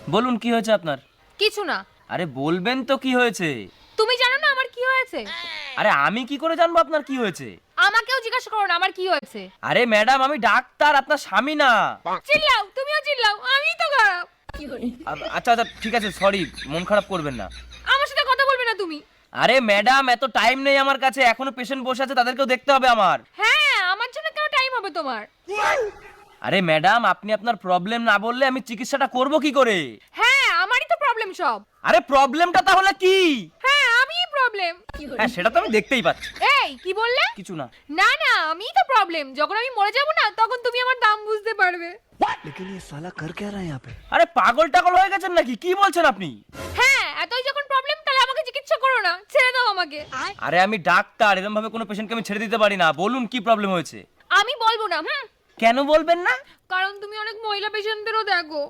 বলুন কি হয়েছে আপনার? কিছু না। আরে বলবেন তো কি হয়েছে? তুমি জানো না আমার কি হয়েছে? আরে আমি কি করে জানবো আপনার কি হয়েছে? আমাকেও জিজ্ঞাসা করো না আমার কি হয়েছে। আরে ম্যাডাম আমি ডাক্তার, আপনার স্বামী না। চিল্লাও, তুমিও চিল্লাও, আমিই তো খারাপ। আচ্ছা আচ্ছা ঠিক আছে, সরি, মন খারাপ করবেন না। আমার সাথে কথা বলবে না তুমি। আরে ম্যাডাম এত টাইম নেই আমার কাছে, এখনো পেশেন্ট বসে আছে, তাদেরকেও দেখতে হবে আমার। হ্যাঁ, আমার জন্য কেন টাইম হবে তোমার? আরে ম্যাডাম আপনি আপনার প্রবলেম না বললে আমি চিকিৎসাটা করব কি করে? হ্যাঁ, আমারই তো প্রবলেম সব। আরে প্রবলেমটা তাহলে কি? হ্যাঁ, আমিই প্রবলেম। হ্যাঁ সেটা তো আমি দেখতেই পাচ্ছি। এই কি বললে? কিছু না। না না, আমিই তো প্রবলেম। যখন আমি মরে যাব না তখন তুমি আমার দাম বুঝতে পারবে। लेकिन ये साला कर क्या रहा है यहाँ पे? আরে পাগল টাগল হয়ে গেছেন নাকি? কি বলছেন আপনি? হ্যাঁ, এতই যখন প্রবলেম তাহলে আমাকে চিকিৎসা করো না, ছেড়ে দাও আমাকে। আরে আমি ডাক্তার, এরকম ভাবে কোনো পেশেন্টকে আমি ছেড়ে দিতে পারি না। বলুন কি প্রবলেম হয়েছে? আমি বলবো না। কেন বলবেন না? কারণ তুমি অনেক মহিলা পেশেন্টদেরও দেখো।